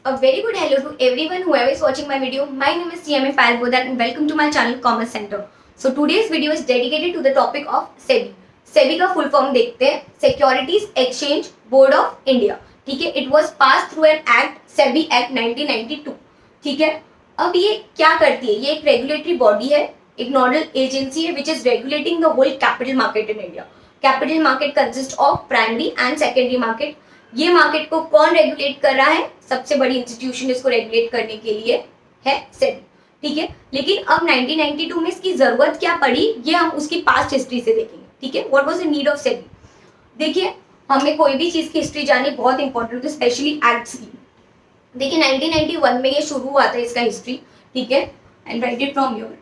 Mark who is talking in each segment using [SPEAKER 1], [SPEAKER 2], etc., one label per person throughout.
[SPEAKER 1] A very good hello to everyone whoever is watching my video. My name is CMA Payal Bodar and welcome to my channel Commerce Center. So today's video is dedicated to the topic of SEBI. SEBI का full form देखते हैं, securities exchange board of India. ठीक है, it was pass through an act SEBI act 1992. ठीक है, अब ये क्या करती है? ये एक रेगुलेटरी बॉडी है, एक नोडल एजेंसी है which is regulating the whole capital market in India. Capital market consist of primary and secondary market. ये मार्केट को कौन रेगुलेट कर रहा है? सबसे बड़ी इंस्टीट्यूशन इसको रेगुलेट करने के लिए है सेबी. ठीक है, लेकिन अब 1992 में इसकी जरूरत क्या पड़ी, ये हम उसकी पास्ट हिस्ट्री से देखेंगे. ठीक है, what was the need of SEBI. देखिए, हमें कोई भी चीज की हिस्ट्री जाननी बहुत इंपॉर्टेंट है, स्पेशली एक्ट्स की. देखिए 1991 में ये शुरू हुआ था इसका हिस्ट्री. ठीक है, and right it from your.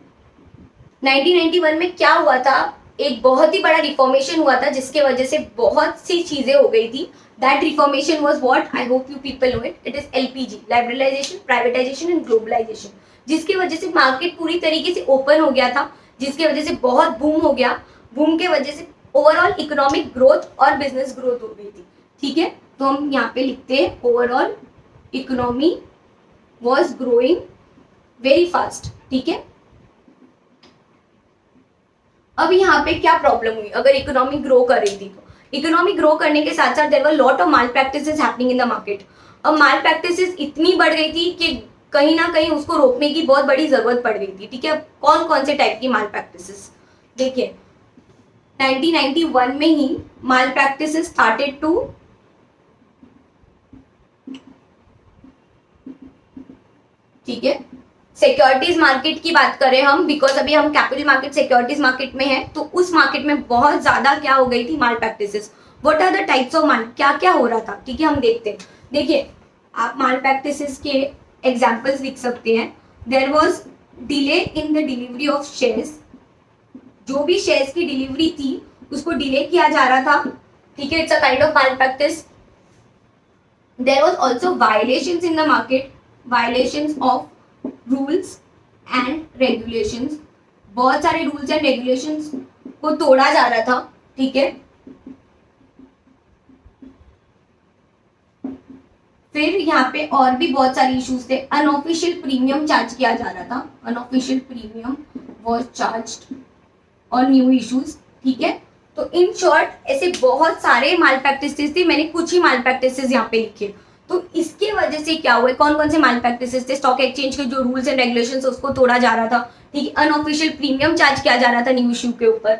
[SPEAKER 1] 1991 में क्या हुआ था? एक बहुत ही बड़ा रिफॉर्मेशन हुआ था जिसके वजह से बहुत सी चीजें हो गई थी. That reformation was what? I hope you people know it. It is LPG, liberalization, privatization and globalization. जिसकी वजह से मार्केट पूरी तरीके से ओपन हो गया था, जिसकी वजह से बहुत बूम हो गया. बूम के वजह से ओवरऑल इकोनॉमिक ग्रोथ और बिजनेस ग्रोथ हो गई थी. ठीक है, तो हम यहाँ पे लिखते हैं overall economy was growing very fast. ठीक है, अब यहाँ पे क्या प्रॉब्लम हुई? अगर इकोनॉमी ग्रो कर रही थी तो इकोनॉमी ग्रो करने के साथ साथ there were lot of malpractices happening in the market. अब माल प्रैक्टिसेस इतनी बढ़ गई थी कि कहीं ना कहीं उसको रोकने की बहुत बड़ी जरूरत पड़ गई थी. ठीक है, अब कौन कौन से टाइप की माल प्रैक्टिसेस? देखिए 1991 में ही माल प्रैक्टिसेस स्टार्टेड टू ठीक है, सिक्योरिटीज मार्केट की बात करें हम, बिकॉज अभी हम कैपिटल मार्केट सिक्योरिटीज मार्केट में है, तो उस मार्केट में बहुत ज्यादा क्या हो गई थी? Malpractices. What are the types of mal, क्या क्या हो रहा था? ठीक है, हम देखते हैं. देखिए, आप माल प्रैक्टिसेस के एग्जांपल्स लिख सकते हैं. There was delay in the delivery of shares. जो भी शेयर्स की डिलीवरी थी उसको डिले किया जा रहा था. ठीक है, it's a kind of malpractice. There was also violations in the market, violations of rules and regulations. बहुत सारे रूल्स एंड रेगुलेशंस को तोड़ा जा रहा था. ठीक है, फिर यहाँ पे और भी बहुत सारे इश्यूज थे. अनऑफिशियल प्रीमियम चार्ज किया जा रहा था. अनऑफिशियल प्रीमियम वाज चार्ज्ड और न्यू इश्यूज. ठीक है, तो इन शॉर्ट ऐसे बहुत सारे माल प्रैक्टिसेस थे. मैंने कुछ ही माल प्रैक्टिसेस यहाँ पे लिखे. तो इसके वजह से क्या हुआ? कौन कौन से माल प्रैक्टिसेस थे? स्टॉक एक्सचेंज के जो रूल्स एंड रेगुलेशंस उसको तोड़ा जा रहा था. ठीक है, अनऑफिशियल प्रीमियम चार्ज किया जा रहा था न्यू इश्यू के ऊपर.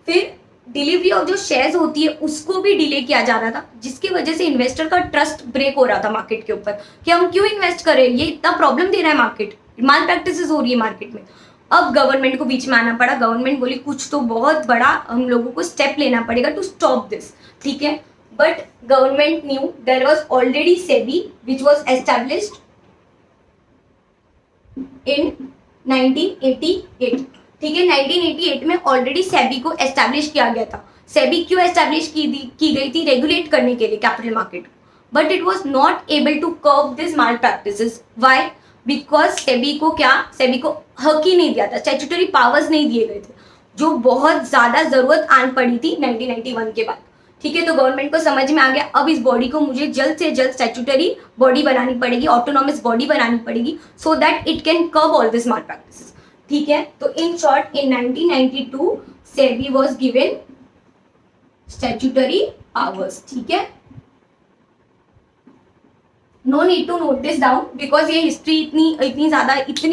[SPEAKER 1] फिर डिलीवरी ऑफ जो शेयर्स होती है उसको भी डिले किया जा रहा था, जिसकी वजह से इन्वेस्टर का ट्रस्ट ब्रेक हो रहा था मार्केट के ऊपर कि हम क्यों इन्वेस्ट करें, ये इतना प्रॉब्लम दे रहा है मार्केट, माल प्रैक्टिसेस हो रही है मार्केट में. अब गवर्नमेंट को बीच में आना पड़ा. गवर्नमेंट बोली कुछ तो बहुत बड़ा हम लोगों को स्टेप लेना पड़ेगा टू स्टॉप दिस. ठीक है, but government knew there was already SEBI which was established in 1988. ठीक है, 1988 में ऑलरेडी SEBI को एस्टैब्लिश किया गया था. SEBI क्यों एस्टैब्लिश की गई थी? रेगुलेट करने के लिए capital market. But it was not able to curb this malpractices. Why? Because SEBI को क्या? SEBI को हक ही नहीं दिया था, स्टैट्यूटरी पावर्स नहीं दिए गए थे, जो बहुत ज्यादा जरूरत आन पड़ी थी 1991 के बाद. ठीक है, तो गवर्नमेंट को समझ में आ गया अब इस बॉडी को मुझे जल्द से जल्द स्टैट्यूटरी बॉडी बनानी पड़ेगी, ऑटोनॉमस बॉडी बनानी पड़ेगी, so that it can curb all this malpractices. ठीक है, तो in short in 1992 SEBI was given statutory powers. ठीक है, no need to note this down because ये हिस्ट्री इतनी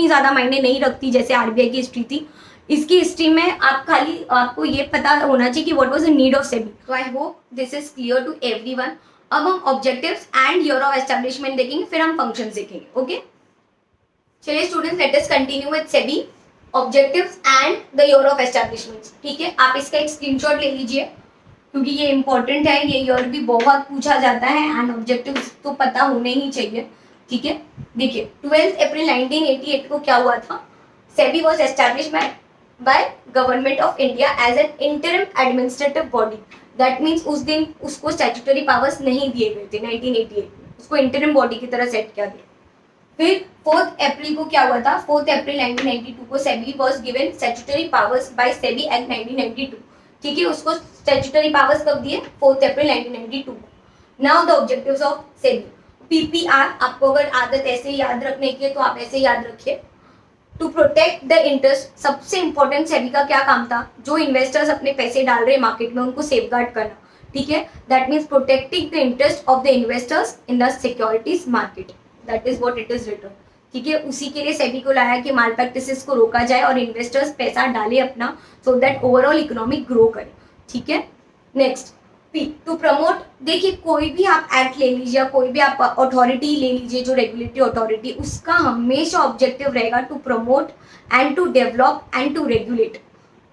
[SPEAKER 1] ज्यादा मायने नहीं रखती जैसे आरबीआई की हिस्ट्री थी. इसकी हिस्ट्री में आपको ये पता होना चाहिए कि what was the need of SEBI. तो I hope this is clear to everyone. अब हम objectives and year of establishment देखेंगे, फिर हम फंक्शंस देखेंगे. ओके, चलिए students, let us continue with SEBI objectives and the year of establishment. ठीक है, आप इसका एक स्क्रीनशॉट ले लीजिए क्योंकि ये इंपॉर्टेंट है. ये ईयर भी बहुत पूछा जाता है एंड ऑब्जेक्टिव्स तो पता होने ही चाहिए. ठीक है, देखिए 12 अप्रैल 1988 को क्या हुआ था? SEBI was established by government of India as an interim administrative body. That means उस दिन उसको statutory powers नहीं दिए गए थे 1988 में, उसको interim body की तरह सेट किया गया. फिर 4 अप्रैल को क्या हुआ था? 4 अप्रैल 1992 को SEBI was given statutory powers by SEBI Act 1992. ठीक है, उसको statutory powers कब दिए? 4 अप्रैल 1992 को. Now the objectives of SEBI. PPR, आपको अगर आदत ऐसे याद रखने की है तो आप ऐसे याद रखिए। टू प्रोटेक्ट द इंटरेस्ट, सबसे इंपॉर्टेंट सेबी का क्या काम था, जो इन्वेस्टर्स अपने पैसे डाल रहे हैं मार्केट में उनको सेफगार्ड करना, ठीक है। That means protecting the interest of the investors in the securities market, that is what it is written, ठीक है। उसी के लिए सेबी को लाया कि माल प्रैक्टिसेस को रोका जाए और इन्वेस्टर्स पैसा डाले अपना, so that overall economic grow करे, ठीक है। नेक्स्ट पी, टू प्रमोट, देखिए कोई भी आप एक्ट ले लीजिए, कोई भी आप अथॉरिटी ले लीजिए जो रेगुलेटरी अथॉरिटी, उसका हमेशा ऑब्जेक्टिव रहेगा to promote and to develop and to regulate,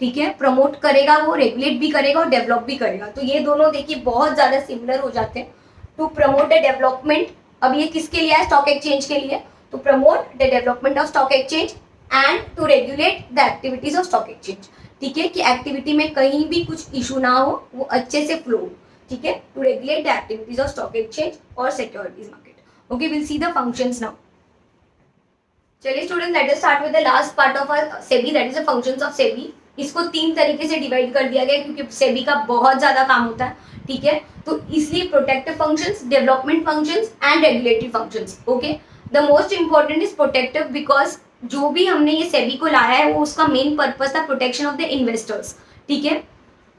[SPEAKER 1] ठीक है। प्रमोट करेगा वो, रेगुलेट भी करेगा और डेवलप भी करेगा, तो ये दोनों देखिए बहुत ज्यादा सिमिलर हो जाते हैं। टू प्रमोट द डेवलपमेंट, अब ये किसके लिए है, स्टॉक एक्सचेंज के लिए, to promote the development of stock exchange and to regulate the activities of stock exchange, ठीक है, कि एक्टिविटी में कहीं भी कुछ इशू ना हो, वो अच्छे से फ्लो हो, ठीक है। To regulate the activities of stock exchange और securities market. Okay, will see the functions now. चलिए student, let us start with the last part of our SEBI, that is the functions of SEBI. इसको 3 तरीके से divide कर दिया गया क्योंकि सेबी का बहुत ज्यादा काम होता है, ठीक है। तो इसलिए protective functions, development functions and regulatory functions. Okay, the most important is protective because जो भी हमने ये सेबी को लाया है वो उसका मेन पर्पस था प्रोटेक्शन ऑफ द इन्वेस्टर्स, ठीक है।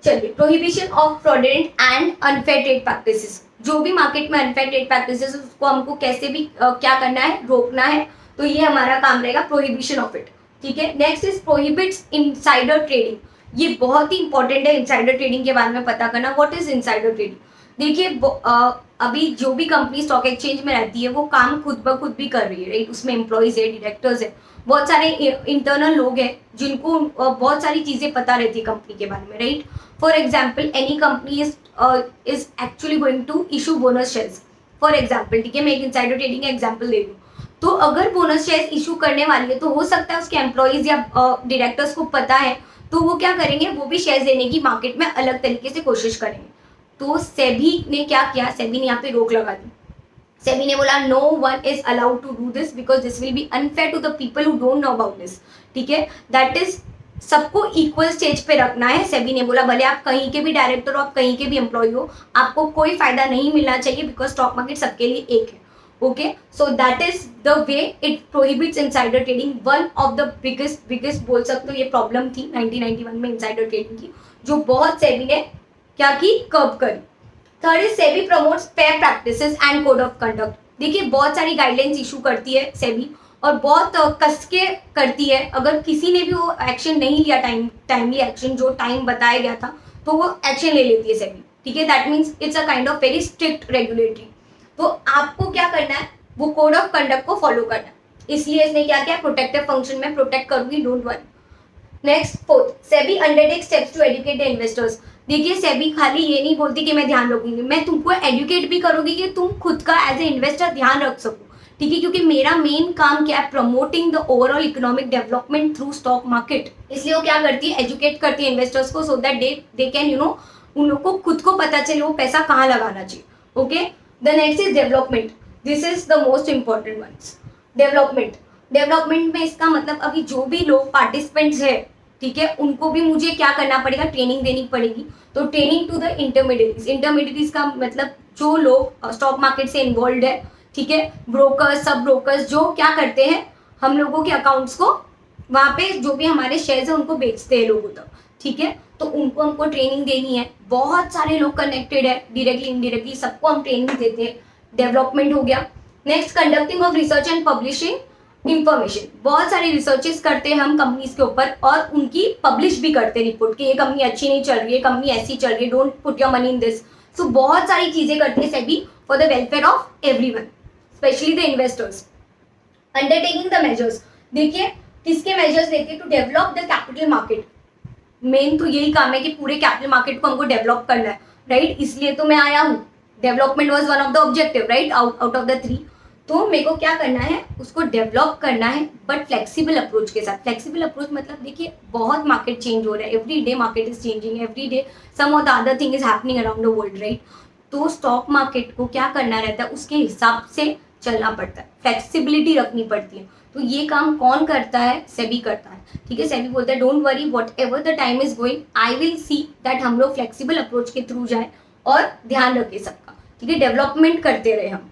[SPEAKER 1] चलिए, prohibition of fraudulent and unfair trade practices, जो भी मार्केट में अनफेयर ट्रेड प्रैक्टिसेस उसको हमको कैसे भी क्या करना है, रोकना है, तो ये हमारा काम रहेगा, प्रोहिबिशन ऑफ इट, ठीक है। Next is prohibits insider trading, ये बहुत ही इंपॉर्टेंट है इनसाइडर ट्रेडिंग के बारे में पता करना। व्हाट इज इनसाइडर ट्रेडिंग, देखिए अभी जो भी कंपनी स्टॉक एक्सचेंज में रहती है वो काम खुद ब खुद भी कर रही है, राइट। उसमें एम्प्लॉयज है, डायरेक्टर्स है, बहुत सारे इंटरनल लोग हैं जिनको बहुत सारी चीजें पता रहती है कंपनी के बारे में, right. For example, any company is actually going to issue bonus shares, for example, ठीक है। मैं एक इनसाइडर ट्रेडिंग का एग्जाम्पल दे दूँ, तो अगर बोनस शेयर्स इशू करने वाली है तो हो सकता है उसके एम्प्लॉयज या डायरेक्टर्स को पता है, तो वो क्या करेंगे, वो भी शेयर्स देने की मार्केट में अलग तरीके से कोशिश करेंगे। तो सेबी ने क्या किया, सेबी ने यहाँ पे रोक लगा दी। सेबी ने बोला no one is allowed to do this because this will be unfair to the people who don't know about this, ठीक है। दैट इज सबको इक्वल स्टेज पे रखना है। सेबी ने बोला भले आप कहीं के भी डायरेक्टर हो, आप कहीं के भी एम्प्लॉय हो, आपको कोई फायदा नहीं मिलना चाहिए बिकॉज स्टॉक मार्केट सबके लिए एक है। Okay, so that is the way it prohibits insider trading. One of the biggest बोल सकते हो ये प्रॉब्लम थी 1991 में इनसाइडर ट्रेडिंग की, जो बहुत सेबी ने क्या की, कर्ब करी। Third is SEBI promotes fair practices and code of conduct. देखिए बहुत सारी गाइडलाइंस इशू करती है सेबी और बहुत कस के करती है। अगर किसी ने भी वो एक्शन नहीं लिया, टाइमली एक्शन जो टाइम बताया गया था, तो वो एक्शन ले लेती है सेबी, ठीक है। That means it's a kind of very strict regulatory. तो आपको क्या करना है, वो कोड ऑफ कंडक्ट को फॉलो करना है। इसलिए इसने क्या किया, प्रोटेक्टिव फंक्शन में प्रोटेक्ट करूंगी, don't worry. Next fourth, SEBI undertake steps to educate the investors. देखिए सेबी खाली ये नहीं बोलती कि मैं ध्यान रखूंगी, मैं तुमको एजुकेट भी करूंगी कि तुम खुद का एज ए इन्वेस्टर ध्यान रख सको, ठीक है। क्योंकि मेरा मेन काम क्या है, promoting the overall economic development through stock market. इसलिए वो क्या करती है, एजुकेट करती है इन्वेस्टर्स को, सो दैट दे कैन उन लोग को खुद को पता चले वो पैसा कहाँ लगाना चाहिए। Okay, the next is development, this is the most important ones. Development में इसका मतलब अभी जो भी लोग पार्टिसिपेंट्स है, ठीक है, उनको भी मुझे क्या करना पड़ेगा, ट्रेनिंग देनी पड़ेगी। तो ट्रेनिंग टू द इंटरमीडिएटरीज का मतलब जो लोग स्टॉक मार्केट से इन्वॉल्व है, ठीक है, ब्रोकर्स, सब ब्रोकर्स जो क्या करते हैं, हम लोगों के अकाउंट्स को वहाँ पे जो भी हमारे शेयर्स है उनको बेचते हैं लोगों तक, ठीक है। तो उनको हमको ट्रेनिंग देनी है। बहुत सारे लोग कनेक्टेड है, डायरेक्टली इनडायरेक्टली सबको हम ट्रेनिंग देते हैं। डेवलपमेंट हो गया। Next, conducting of research and publishing information. बहुत सारी रिसर्चेस करते हैं हम कंपनीज के ऊपर और उनकी पब्लिश भी करते हैं रिपोर्ट कि ये कंपनी अच्छी नहीं चल रही है, कंपनी ऐसी चल रही है, don't put your money in this. So बहुत सारी चीजें करती है SEBI for the welfare of everyone, specially the investors. Undertaking the measures, देखिए किसके मेजर्स लेते हैं, to develop the capital market. Main तो यही काम है कि पूरे कैपिटल मार्केट को हमको डेवलप करना है, राइट। इसलिए तो मैं आया हूँ, development was one of the objective, right, out of the 3। तो मेरे को क्या करना है, उसको डेवलप करना है बट फ्लेक्सिबल अप्रोच के साथ। फ्लेक्सिबल अप्रोच मतलब देखिए बहुत मार्केट चेंज हो रहा है, every day market is changing, every day some of the other thing is happening around the world, right. तो स्टॉक मार्केट को क्या करना रहता है, उसके हिसाब से चलना पड़ता है, फ्लेक्सिबिलिटी रखनी पड़ती है। तो ये काम कौन करता है, सेबी करता है, ठीक है। सेबी बोलता है don't worry, what ever the time is going, I will see that हम लोग फ्लेक्सिबल अप्रोच के थ्रू जाए और ध्यान रखें सबका, ठीक है, डेवलपमेंट करते रहे हम।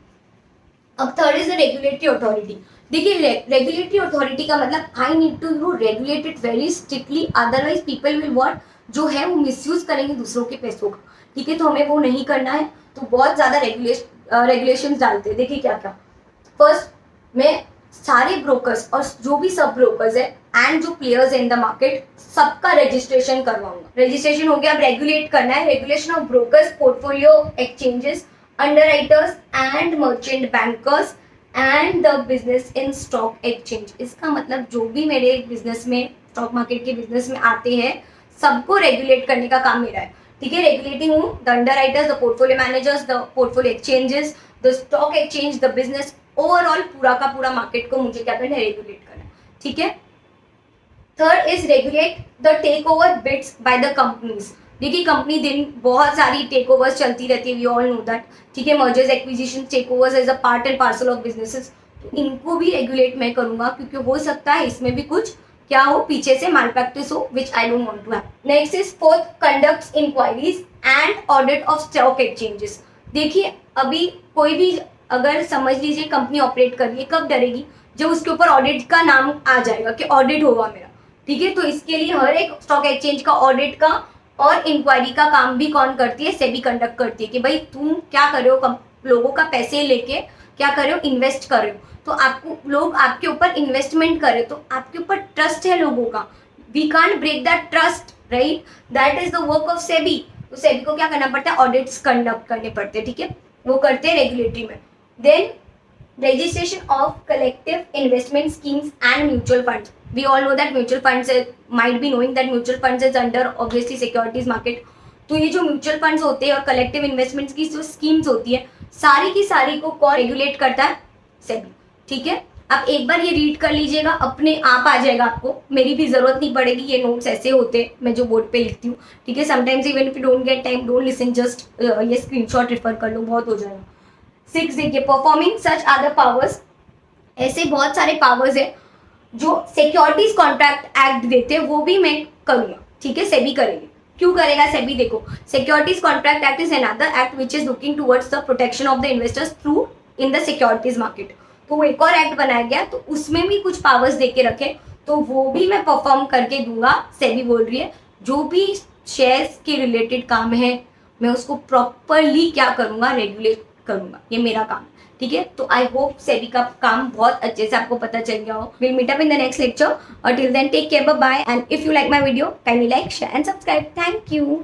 [SPEAKER 1] अब third is the regulatory authority. देखिए रेगुलेटरी अथॉरिटी का मतलब I need to regulate it very strictly, otherwise people will what, जो है वो मिसयूज करेंगे दूसरों के पैसों का, ठीक है। तो हमें वो नहीं करना है, तो बहुत ज्यादा रेगुलेशंस डालते हैं। देखिए क्या क्या, फर्स्ट मैं सारे ब्रोकर्स और जो भी सब ब्रोकर्स है एंड जो प्लेयर्स है इन द मार्केट, सबका रजिस्ट्रेशन करवाऊंगा। रजिस्ट्रेशन हो गया, अब रेगुलेट करना है। Regulation of brokers, portfolio exchanges, underwriters and merchant bankers and the business in stock exchange. इसका मतलब जो भी मेरे बिजनेस में, स्टॉक मार्केट के बिजनेस में आते हैं, सबको रेगुलेट करने का काम मेरा है, ठीक है। रेगुलेटिंग हूँ the underwriters, the portfolio managers, the portfolio exchanges, the stock exchange, the business, overall पूरा का पूरा मार्केट को मुझे क्या करना है, रेगुलेट करना है, ठीक है। Third is regulate the takeover bids by the companies. देखिए कंपनी दिन बहुत सारी टेक ओवर्स चलती रहती है, वी ऑल नो दैट, ठीक है। Mergers, acquisition, takeovers is a part and parcel of businesses. तो इनको भी रेगुलेट मैं करूंगा, क्योंकि हो सकता है इसमें भी कुछ क्या हो, पीछे से माल प्रैक्टिस हो, which I don't want to have. Next is fourth, conducts inquiries and audit of stock exchanges. देखिए अभी कोई भी, अगर समझ लीजिए कंपनी ऑपरेट कर रही है, कब डरेगी, जब उसके ऊपर ऑडिट का नाम आ जाएगा कि ऑडिट होगा मेरा, ठीक है। तो इसके लिए हर एक स्टॉक एक्सचेंज का ऑडिट का और इंक्वायरी का काम भी कौन करती है, सेबी कंडक्ट करती है, कि भाई तुम क्या कर रहे हो, लोगों का पैसे लेके क्या कर रहे हो, इन्वेस्ट कर रहे हो, तो आपको लोग आपके ऊपर इन्वेस्टमेंट करे, तो आपके ऊपर ट्रस्ट है लोगों का, we can't break that trust, right, that is the work of SEBI. तो सेबी को क्या करना पड़ता है, ऑडिट्स कंडक्ट करने पड़ते हैं, ठीक है, वो करते हैं रेगुलेटरी में। Then registration of collective investment schemes and mutual funds. We all know that mutual funds might be knowing that mutual funds is under obviously securities market. तो ये जो म्यूचुअल फंड्स होते हैं और कलेक्टिव इन्वेस्टमेंट्स की जो schemes होती है, सारी की सारी को कौन रेगुलेट करता है, सेबी, ठीक है। आप एक बार ये रीड कर लीजिएगा, अपने आप आ जाएगा आपको, मेरी भी जरूरत नहीं पड़ेगी, ये नोट्स ऐसे होते हैं मैं जो बोर्ड पे लिखती हूँ, ठीक है। Sometimes even if you don't get time, don't listen, just ये स्क्रीनशॉट रेफर कर लो, बहुत हो जाएगा। 6 देखिए, परफॉर्मिंग सच अदर पावर्स, ऐसे बहुत सारे पावर्स है जो सिक्योरिटीज कॉन्ट्रैक्ट एक्ट देते हैं, वो भी मैं करूंगा, ठीक है, सेबी करेगी। क्यों करेगा सेबी, देखो securities contract act is another act which is looking towards the protection of the investors through in the securities market. तो वो एक और एक्ट बनाया गया, तो उसमें भी कुछ पावर्स दे के रखे, तो वो भी मैं परफॉर्म करके दूंगा, सेबी बोल रही है। जो भी शेयर्स के रिलेटेड काम है मैं उसको प्रॉपरली क्या करूंगा, रेगुलेट करूंगा, ये मेरा काम, ठीक है। तो आई होप सेबी का काम बहुत अच्छे से आपको पता चल गया हो। Will meet up in the next lecture, और till then take care, bye bye, and if you like my video kindly like, share and subscribe. Thank you.